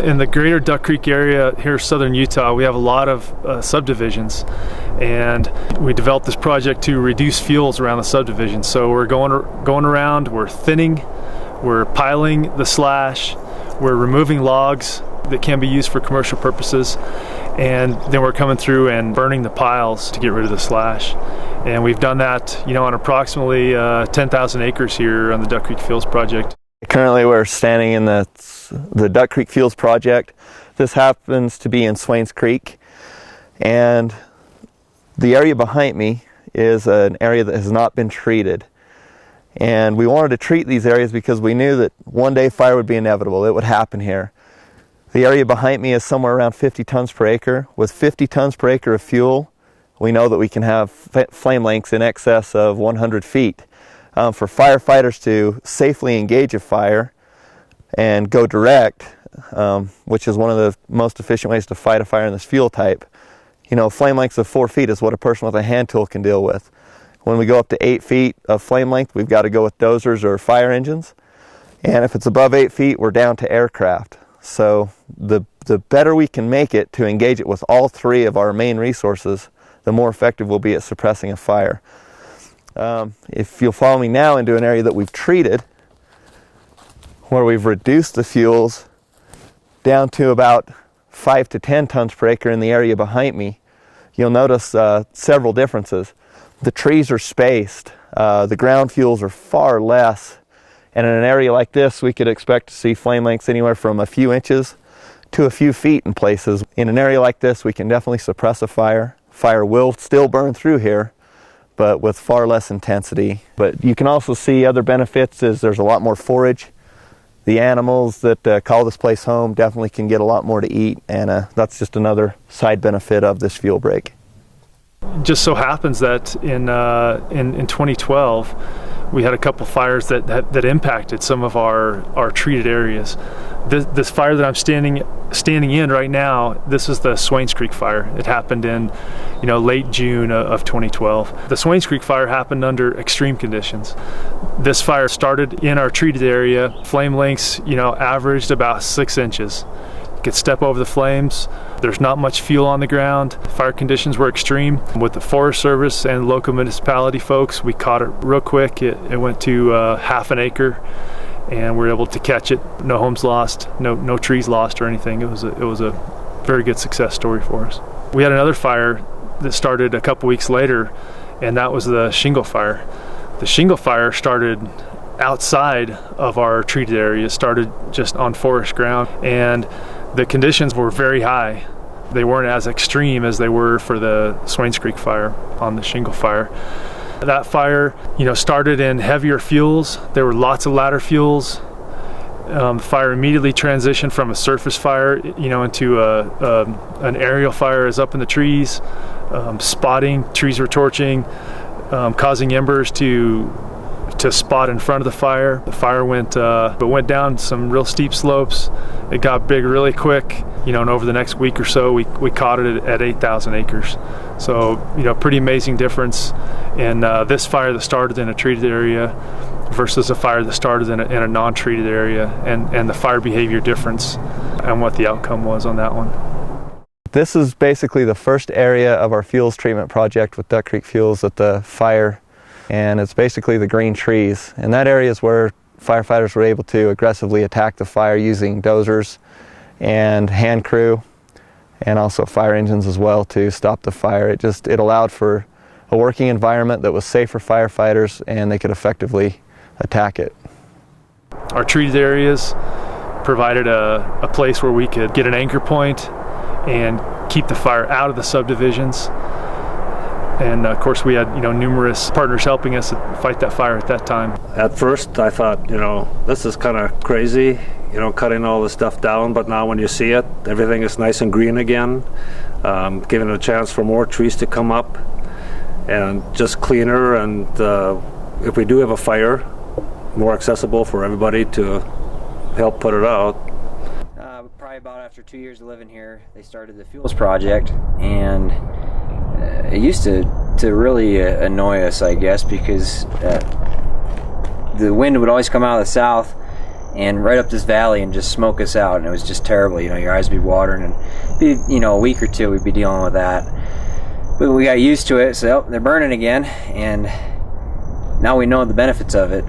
In the greater Duck Creek area here, southern Utah, we have a lot of subdivisions, and we developed this project to reduce fuels around the subdivision. So we're going around, we're thinning, we're piling the slash, we're removing logs that can be used for commercial purposes, and then we're coming through and burning the piles to get rid of the slash. And we've done that, on approximately 10,000 acres here on the Duck Creek Fields project. Currently we're standing in the Duck Creek Fields project. This happens to be in Swains Creek, and the area behind me is an area that has not been treated. And we wanted to treat these areas because we knew that one day fire would be inevitable. It would happen here. The area behind me is somewhere around 50 tons per acre. With 50 tons per acre of fuel, we know that we can have flame lengths in excess of 100 feet. For firefighters to safely engage a fire and go direct, which is one of the most efficient ways to fight a fire in this fuel type, flame lengths of 4 feet is what a person with a hand tool can deal with. When we go up to 8 feet of flame length, we've got to go with dozers or fire engines. And if it's above 8 feet, we're down to aircraft. So the better we can make it to engage it with all three of our main resources, the more effective we'll be at suppressing a fire. If you'll follow me now into an area that we've treated, where we've reduced the fuels down to about 5 to 10 tons per acre in the area behind me, you'll notice several differences. The trees are spaced, the ground fuels are far less, and in an area like this we could expect to see flame lengths anywhere from a few inches to a few feet in places. In an area like this we can definitely suppress a fire. Fire will still burn through here, but with far less intensity. But you can also see other benefits is there's a lot more forage. The animals that call this place home definitely can get a lot more to eat, and that's just another side benefit of this fuel break. Just so happens that in 2012 we had a couple fires that impacted some of our treated areas. This fire that I'm standing in right now, this is the Swains Creek fire. It happened in late June of 2012. The Swains Creek fire happened under extreme conditions. This fire started in our treated area. Flame lengths averaged about 6 inches. You could step over the flames. There's not much fuel on the ground. Fire conditions were extreme. With the Forest Service and local municipality folks, we caught it real quick. It went to half an acre, and we were able to catch it. No homes lost, no trees lost or anything. It was a very good success story for us. We had another fire that started a couple weeks later, and that was the Shingle fire. The Shingle fire started outside of our treated area, started just on forest ground, and the conditions were very high. They weren't as extreme as they were for the Swains Creek fire on the Shingle fire. That fire, started in heavier fuels. There were lots of ladder fuels. The fire immediately transitioned from a surface fire, into an aerial fire is up in the trees, spotting. Trees were torching, causing embers to spot in front of the fire. The fire went down some real steep slopes. It got big really quick, and over the next week or so we caught it at 8,000 acres. So pretty amazing difference in this fire that started in a treated area versus a fire that started in a non-treated area, and the fire behavior difference and what the outcome was on that one. This is basically the first area of our fuels treatment project with Duck Creek Fuels at the fire, and it's basically the green trees. And that area is where firefighters were able to aggressively attack the fire using dozers and hand crew, and also fire engines as well to stop the fire. It allowed for a working environment that was safe for firefighters, and they could effectively attack it. Our treated areas provided a place where we could get an anchor point and keep the fire out of the subdivisions. And of course we had numerous partners helping us fight that fire at that time. At first I thought, this is kind of crazy, cutting all this stuff down, but now when you see it, everything is nice and green again, giving a chance for more trees to come up and just cleaner, and if we do have a fire, more accessible for everybody to help put it out. Probably about after 2 years of living here, they started the fuels project, and it used to really annoy us, I guess, because the wind would always come out of the south, and right up this valley and just smoke us out. And it was just terrible. You know, your eyes would be watering, and be, you know, a week or two we'd be dealing with that. But we got used to it, so they're burning again, and now we know the benefits of it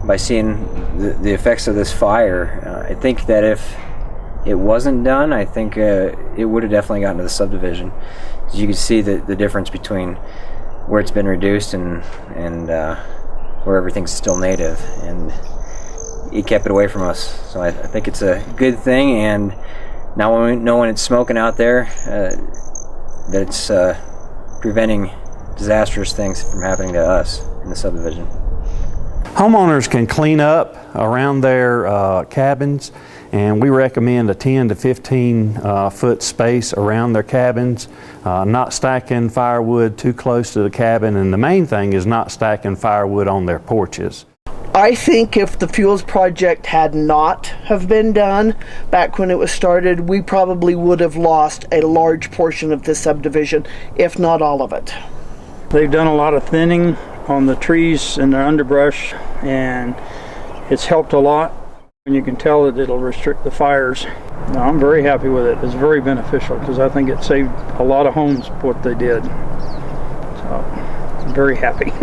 by seeing the effects of this fire. I think that if it wasn't done, I think it would have definitely gotten to the subdivision. As you can see the difference between where it's been reduced and where everything's still native, and it kept it away from us. So I think it's a good thing, and now when we know when it's smoking out there, that it's preventing disastrous things from happening to us in the subdivision. Homeowners can clean up around their cabins, and we recommend a 10 to 15 foot space around their cabins, not stacking firewood too close to the cabin, and the main thing is not stacking firewood on their porches. I think if the fuels project had not have been done back when it was started, we probably would have lost a large portion of this subdivision, if not all of it. They've done a lot of thinning on the trees and the underbrush, and it's helped a lot. And you can tell that it'll restrict the fires. No, I'm very happy with it. It's very beneficial because I think it saved a lot of homes what they did. So I'm very happy.